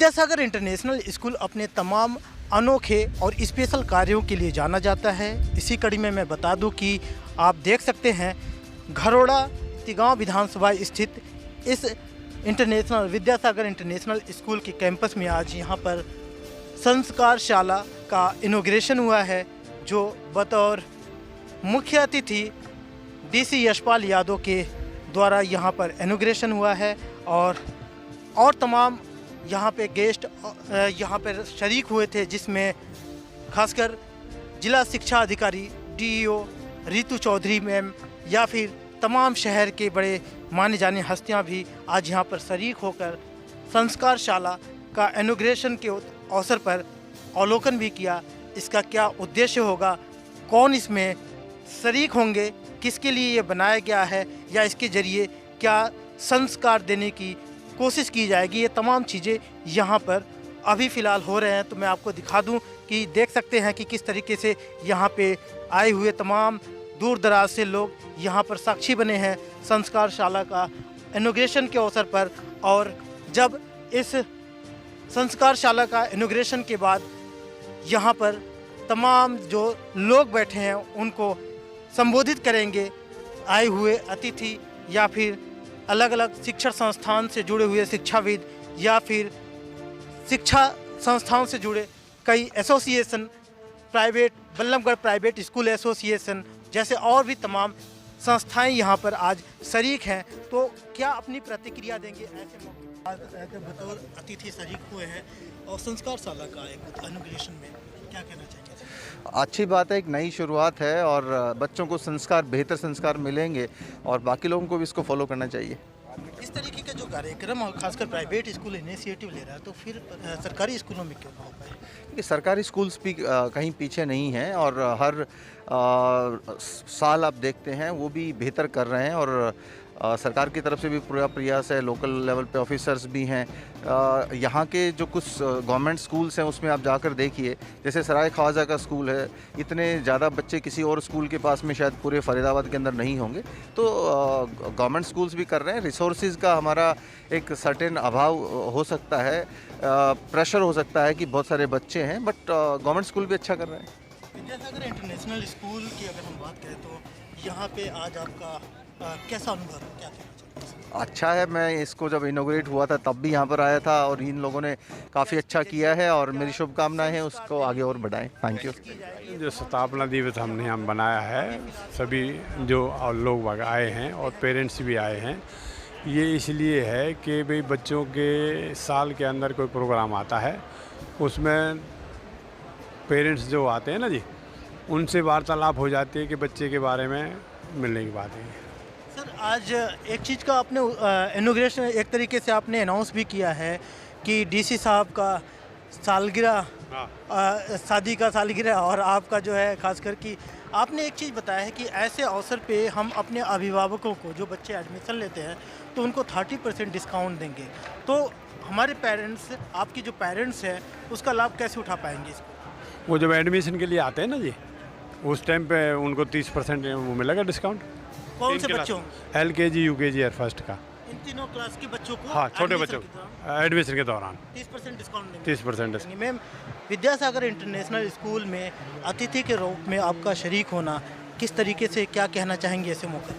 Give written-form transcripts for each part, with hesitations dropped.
Vidyasagar international school अपने तमाम अनोखे और स्पेशल कार्यों के लिए जाना जाता है। इसी कड़ी में मैं बता दूं कि आप देख सकते हैं घरोड़ा तिगांव विधानसभा स्थित इस विद्यासागर इंटरनेशनल स्कूल के कैंपस में आज यहाँ पर संस्कारशाला का इनॉग्रेशन हुआ है, जो बतौर मुख्य अतिथि डीसी यशपाल यादव के द्वारा यहाँ पर इनॉग्रेशन हुआ है। और तमाम यहाँ पे गेस्ट यहाँ पर शरीक हुए थे, जिसमें खासकर जिला शिक्षा अधिकारी डीईओ रितु चौधरी मैम या फिर तमाम शहर के बड़े माने जाने हस्तियाँ भी आज यहाँ पर शरीक होकर संस्कारशाला का इनॉग्रेशन के अवसर पर अवलोकन भी किया। इसका क्या उद्देश्य होगा, कौन इसमें शरीक होंगे, किसके लिए ये बनाया गया है या इसके ज़रिए क्या संस्कार देने की कोशिश की जाएगी, ये तमाम चीज़ें यहाँ पर अभी फ़िलहाल हो रहे हैं। तो मैं आपको दिखा दूं कि देख सकते हैं कि किस तरीके से यहाँ पे आए हुए तमाम दूर दराज से लोग यहाँ पर साक्षी बने हैं संस्कारशाला का इनॉग्रेशन के अवसर पर। और जब इस संस्कारशाला का इनॉग्रेशन के बाद यहाँ पर तमाम जो लोग बैठे हैं उनको संबोधित करेंगे आए हुए अतिथि या फिर अलग अलग शिक्षण संस्थान से जुड़े हुए शिक्षाविद या फिर शिक्षा संस्थाओं से जुड़े कई association, private Ballabhgarh private school association जैसे और भी तमाम संस्थाएं यहाँ पर आज शरीक हैं। तो क्या अपनी प्रतिक्रिया देंगे ऐसे मौके आज बतौर अतिथि शरीक हुए हैं और संस्कारशाला का एक इनॉग्रेशन में क्या कहना चाहिए? अच्छी बात है, एक नई शुरुआत है और बच्चों को संस्कार, बेहतर संस्कार मिलेंगे और बाकी लोगों को भी इसको फॉलो करना चाहिए। इस तरीके का जो कार्यक्रम और खासकर प्राइवेट स्कूल इनिशिएटिव ले रहा है, तो फिर सरकारी स्कूलों में क्यों ना हो पाए? सरकारी स्कूल्स भी कहीं पीछे नहीं हैं और हर साल आप देखते हैं वो भी बेहतर कर रहे हैं और सरकार की तरफ से भी पूरा प्रयास है। लोकल लेवल पे ऑफिसर्स भी हैं। यहाँ के जो कुछ गवर्नमेंट स्कूल्स हैं उसमें आप जाकर देखिए, जैसे सराय ख्वाजा का स्कूल है, इतने ज़्यादा बच्चे किसी और स्कूल के पास में शायद पूरे फरीदाबाद के अंदर नहीं होंगे। तो गवर्नमेंट स्कूल्स भी कर रहे हैं। रिसोर्सेज का हमारा एक सर्टेन अभाव हो सकता है, प्रेशर हो सकता है कि बहुत सारे बच्चे हैं, बट गवर्नमेंट स्कूल भी अच्छा कर रहे हैं। विद्यासागर इंटरनेशनल स्कूल की अगर हम बात करें तो यहाँ पे आज आपका कैसा अनुभव, क्या कहना चाहिए? अच्छा है, मैं इसको जब इनॉग्रेट हुआ था तब भी यहाँ पर आया था और इन लोगों ने काफ़ी अच्छा किया है और मेरी शुभकामनाएं हैं उसको आगे और बढ़ाएं। Thank you. जो स्थापना दिवस हमने यहाँ बनाया है, सभी जो लोग आए हैं और पेरेंट्स भी आए हैं, ये इसलिए है कि भाई बच्चों के साल के अंदर कोई प्रोग्राम आता है, उसमें पेरेंट्स जो आते हैं ना जी, उनसे वार्तालाप हो जाती है कि बच्चे के बारे में मिलने की बात है। सर, आज एक चीज़ का आपने इनॉग्रेशन एक तरीके से आपने अनाउंस भी किया है कि डीसी साहब का सालगिरह, शादी का सालगिरह और आपका जो है खासकर कि आपने एक चीज़ बताया है कि ऐसे अवसर पे हम अपने अभिभावकों को, जो बच्चे एडमिशन लेते हैं, तो उनको 30% डिस्काउंट देंगे। तो हमारे पेरेंट्स, आपकी जो पेरेंट्स हैं, उसका लाभ कैसे उठा पाएंगे इसको? वो जब एडमिशन के लिए आते हैं ना जी, उस टाइम पे उनको 30% वो मिलेगा डिस्काउंट। कौन से बच्चों? LKG, UKG और फर्स्ट का, इन तीनों क्लास के बच्चों को? हाँ, छोटे बच्चों एडमिशन के दौरान 30% डिस्काउंट देंगे। 30% discount. Ma'am, Vidyasagar international school में अतिथि के रूप में आपका शरीक होना, किस तरीके से क्या कहना चाहेंगे ऐसे मौके?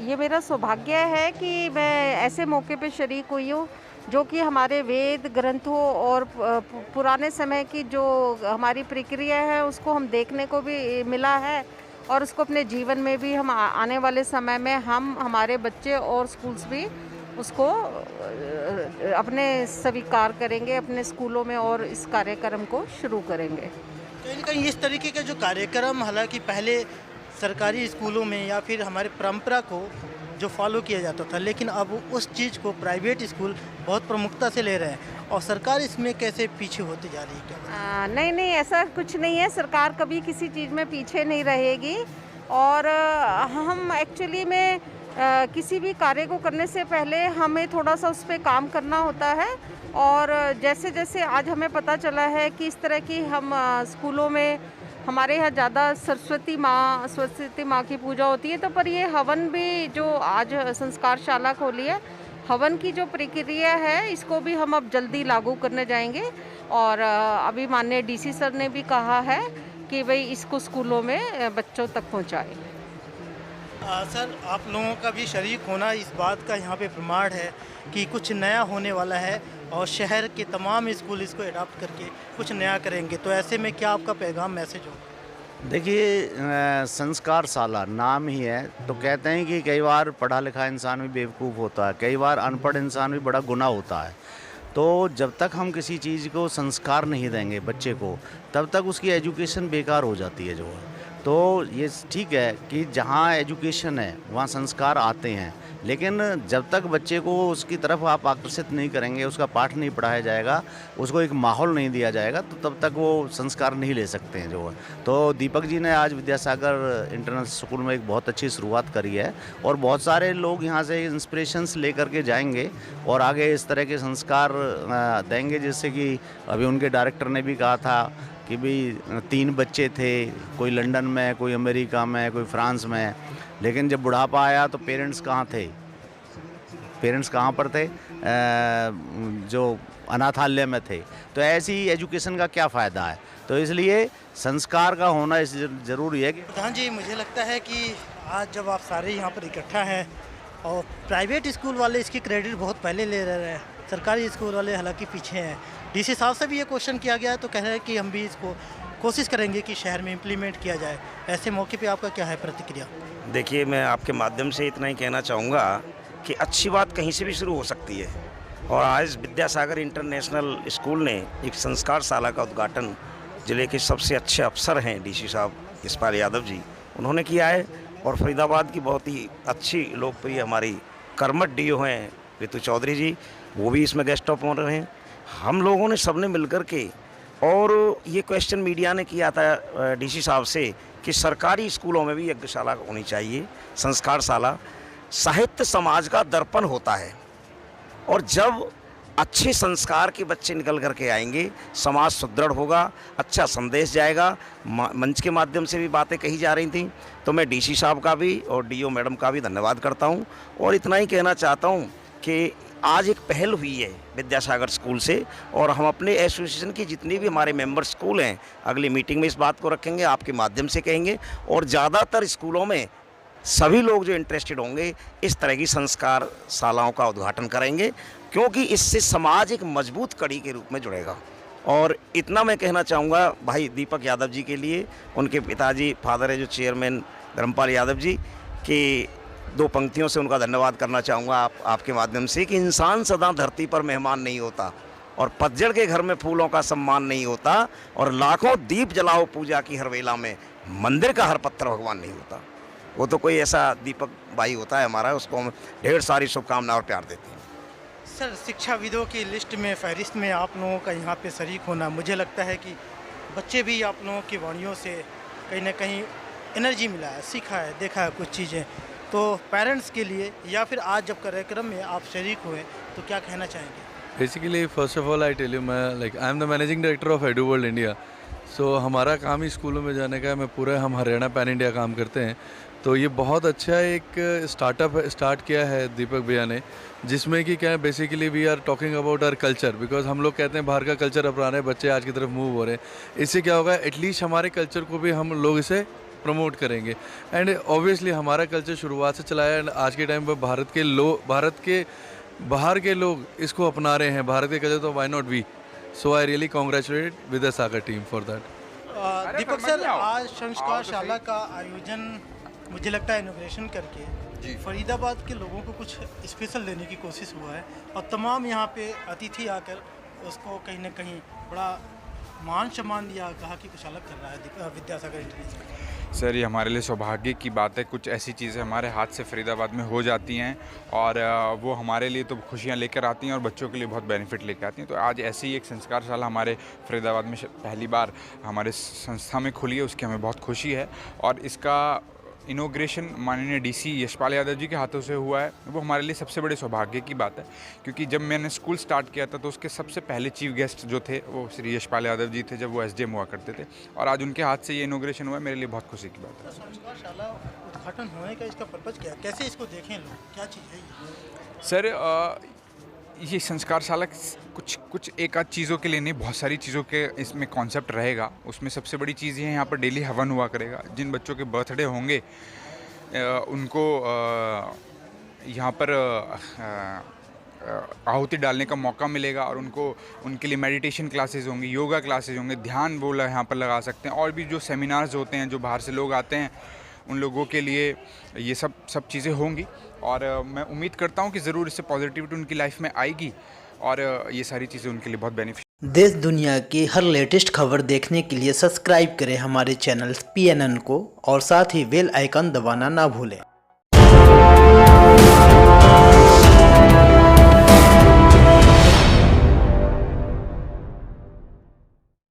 ये मेरा सौभाग्य है कि मैं ऐसे मौके पे शरीक हुई हूँ जो कि हमारे वेद ग्रंथों और पुराने समय की जो हमारी प्रक्रिया है उसको हम देखने को भी मिला है और उसको अपने जीवन में भी हम आने वाले समय में हम, हमारे बच्चे और स्कूल्स भी उसको अपने स्वीकार करेंगे अपने स्कूलों में और इस कार्यक्रम को शुरू करेंगे। कहीं ना कहीं इस तरीके का जो कार्यक्रम, हालांकि पहले सरकारी स्कूलों में या फिर हमारे परंपरा को जो फॉलो किया जाता था, लेकिन अब उस चीज़ को प्राइवेट स्कूल बहुत प्रमुखता से ले रहे हैं और सरकार इसमें कैसे पीछे होती जा रही है? क्या नहीं, ऐसा कुछ नहीं है। सरकार कभी किसी चीज़ में पीछे नहीं रहेगी और हम एक्चुअली में किसी भी कार्य को करने से पहले हमें थोड़ा सा उस पर काम करना होता है और जैसे जैसे आज हमें पता चला है कि इस तरह की हम स्कूलों में हमारे यहाँ ज़्यादा सरस्वती माँ की पूजा होती है, तो पर ये हवन भी जो आज संस्कारशाला खोली है, हवन की जो प्रक्रिया है इसको भी हम अब जल्दी लागू करने जाएंगे और अभी माननीय डीसी सर ने भी कहा है कि भाई इसको स्कूलों में बच्चों तक पहुंचाएं। सर, आप लोगों का भी शरीक होना इस बात का यहाँ पे प्रमाण है कि कुछ नया होने वाला है और शहर के तमाम स्कूल इसको अडॉप्ट करके कुछ नया करेंगे। तो ऐसे में क्या आपका पैगाम मैसेज हो? देखिए, संस्कार साला नाम ही है तो कहते हैं कि कई बार पढ़ा लिखा इंसान भी बेवकूफ़ होता है, कई बार अनपढ़ इंसान भी बड़ा गुनाह होता है। तो जब तक हम किसी चीज़ को संस्कार नहीं देंगे बच्चे को, तब तक उसकी एजुकेशन बेकार हो जाती है जो है। तो ये ठीक है कि जहाँ एजुकेशन है वहाँ संस्कार आते हैं, लेकिन जब तक बच्चे को उसकी तरफ आप आकर्षित नहीं करेंगे, उसका पाठ नहीं पढ़ाया जाएगा, उसको एक माहौल नहीं दिया जाएगा, तो तब तक वो संस्कार नहीं ले सकते हैं जो है। तो दीपक जी ने आज विद्यासागर इंटरनेशनल स्कूल में एक बहुत अच्छी शुरुआत करी है और बहुत सारे लोग यहाँ से इंस्पिरेशंस ले करके जाएंगे और आगे इस तरह के संस्कार देंगे। जैसे कि अभी उनके डायरेक्टर ने भी कहा था कि भाई 3 बच्चे थे, कोई लंदन में, कोई अमेरिका में, कोई फ्रांस में, लेकिन जब बुढ़ापा आया तो पेरेंट्स कहाँ थे? पेरेंट्स कहाँ पर थे? जो अनाथालय में थे। तो ऐसी एजुकेशन का क्या फ़ायदा है? तो इसलिए संस्कार का होना इस ज़रूरी है। प्रधान जी, मुझे लगता है कि आज जब आप सारे यहाँ पर इकट्ठा हैं और प्राइवेट स्कूल वाले इसकी क्रेडिट बहुत पहले ले रहे हैं, सरकारी स्कूल वाले हालांकि पीछे हैं। डीसी साहब से भी ये क्वेश्चन किया गया है तो कह रहे हैं कि हम भी इसको कोशिश करेंगे कि शहर में इम्प्लीमेंट किया जाए। ऐसे मौके पे आपका क्या है प्रतिक्रिया? देखिए, मैं आपके माध्यम से इतना ही कहना चाहूँगा कि अच्छी बात कहीं से भी शुरू हो सकती है और आज विद्यासागर इंटरनेशनल स्कूल ने एक संस्कार शाला का उद्घाटन ज़िले के सबसे अच्छे अफसर हैं डीसी साहब यशपाल यादव जी, उन्होंने किया है। और फरीदाबाद की बहुत ही अच्छी लोकप्रिय हमारी कर्मठ डीओ हैं ऋतु चौधरी जी, वो भी इसमें गेस्ट ऑफ ऑनर हैं। हम लोगों ने सबने मिलकर के, और ये क्वेश्चन मीडिया ने किया था डीसी साहब से कि सरकारी स्कूलों में भी यज्ञशाला होनी चाहिए, संस्कार शाला। साहित्य समाज का दर्पण होता है और जब अच्छे संस्कार के बच्चे निकल करके आएंगे, समाज सुदृढ़ होगा, अच्छा संदेश जाएगा। मंच के माध्यम से भी बातें कही जा रही थी, तो मैं डीसी साहब का भी और डीओ मैडम का भी धन्यवाद करता हूं और इतना ही कहना चाहता हूं कि आज एक पहल हुई है विद्यासागर स्कूल से और हम अपने एसोसिएशन की जितनी भी हमारे मेंबर स्कूल हैं, अगली मीटिंग में इस बात को रखेंगे, आपके माध्यम से कहेंगे और ज़्यादातर स्कूलों में सभी लोग जो इंटरेस्टेड होंगे इस तरह की संस्कार शालाओं का उद्घाटन करेंगे, क्योंकि इससे समाज एक मजबूत कड़ी के रूप में जुड़ेगा। और इतना मैं कहना चाहूँगा भाई दीपक यादव जी के लिए, उनके पिताजी फादर है जो चेयरमैन धर्मपाल यादव जी, कि 2 पंक्तियों से उनका धन्यवाद करना चाहूँगा आपके माध्यम से कि इंसान सदा धरती पर मेहमान नहीं होता और पतझड़ के घर में फूलों का सम्मान नहीं होता और लाखों दीप जलाओ पूजा की हर वेला में, मंदिर का हर पत्थर भगवान नहीं होता। वो तो कोई ऐसा दीपक भाई होता है हमारा, उसको हम ढेर सारी शुभकामनाएं और प्यार देते हैं। सर, शिक्षाविदों की लिस्ट में, फहरिस्त में आप लोगों का यहाँ पे शरीक होना, मुझे लगता है कि बच्चे भी आप लोगों की वाणियों से कहीं ना कहीं एनर्जी मिला है, सीखा है, देखा है कुछ चीज़ें। तो पेरेंट्स के लिए या फिर आज जब कार्यक्रम में आप शरीक हुए तो क्या कहना चाहेंगे? Basically first of all I tell you, मैं I am the managing director of Edu World India. So हमारा काम ही स्कूलों में जाने का है। मैं पूरा हम हरियाणा पैन इंडिया काम करते हैं। तो ये बहुत अच्छा एक स्टार्टअप स्टार्ट किया है दीपक भैया ने, जिसमें कि क्या है, basically we are talking about our culture, because हम लोग कहते हैं बाहर का कल्चर अपना रहे हैं, बच्चे आज की तरफ मूव हो रहे हैं। इससे क्या होगा, एटलीस्ट हमारे कल्चर को भी हम लोग इसे प्रमोट करेंगे। एंड ऑब्वियसली हमारा कल्चर शुरुआत से चला है एंड आज के टाइम पर भारत के बाहर के लोग इसको अपना रहे हैं, भारत के कल्चर, तो why not we. So I really congratulate Vidyasagar team for that. Deepak sir, आज संस्कार शाला का आयोजन मुझे लगता है इनोग्रेशन करके फरीदाबाद के लोगों को कुछ स्पेशल देने की कोशिश हुआ है और तमाम यहाँ पे अतिथि आकर उसको कहीं ना कहीं बड़ा मान सम्मान दिया, कहा कि कुछ अलग कर रहा है विद्यासागर इंटरनेशनल। सर, ये हमारे लिए सौभाग्य की बात है। कुछ ऐसी चीज़ें हमारे हाथ से फरीदाबाद में हो जाती हैं और वो हमारे लिए तो खुशियाँ लेकर आती हैं और बच्चों के लिए बहुत बेनिफिट लेकर आती हैं। तो आज ऐसी एक संस्कार शाला हमारे फरीदाबाद में पहली बार हमारे संस्था में खुली है, उसकी हमें बहुत खुशी है और इसका इनोग्रेशन माननीय डीसी यशपाल यादव जी के हाथों से हुआ है, वो हमारे लिए सबसे बड़े सौभाग्य की बात है। क्योंकि जब मैंने स्कूल स्टार्ट किया था तो उसके सबसे पहले चीफ गेस्ट जो थे वो श्री यशपाल यादव जी थे, जब वो एसडीएम हुआ करते थे, और आज उनके हाथ से ये इनोग्रेशन हुआ है, मेरे लिए बहुत खुशी की बात है। संस्कारशाला उद्घाटन होने का इसका पर्पज क्या है, कैसे इसको देखें लोग, क्या चीज़ है ये? सर ये संस्कारशाला कुछ एक आध चीज़ों के लिए नहीं, बहुत सारी चीज़ों के इसमें कॉन्सेप्ट रहेगा। उसमें सबसे बड़ी चीज़ ये है, यहाँ पर डेली हवन हुआ करेगा। जिन बच्चों के बर्थडे होंगे उनको यहाँ पर आहुति डालने का मौका मिलेगा, और उनके लिए मेडिटेशन क्लासेस होंगी, योगा क्लासेस होंगे, ध्यान वो यहाँ पर लगा सकते हैं, और भी जो सेमिनार्स होते हैं, जो बाहर से लोग आते हैं उन लोगों के लिए ये सब चीज़ें होंगी। और मैं उम्मीद करता हूँ कि ज़रूर इससे पॉजिटिविटी उनकी लाइफ में आएगी, और ये सारी चीज़ें उनके लिए बहुत बेनिफिशियल। देश दुनिया की हर लेटेस्ट खबर देखने के लिए सब्सक्राइब करें हमारे चैनल PNN को, और साथ ही बेल आइकन दबाना ना भूलें।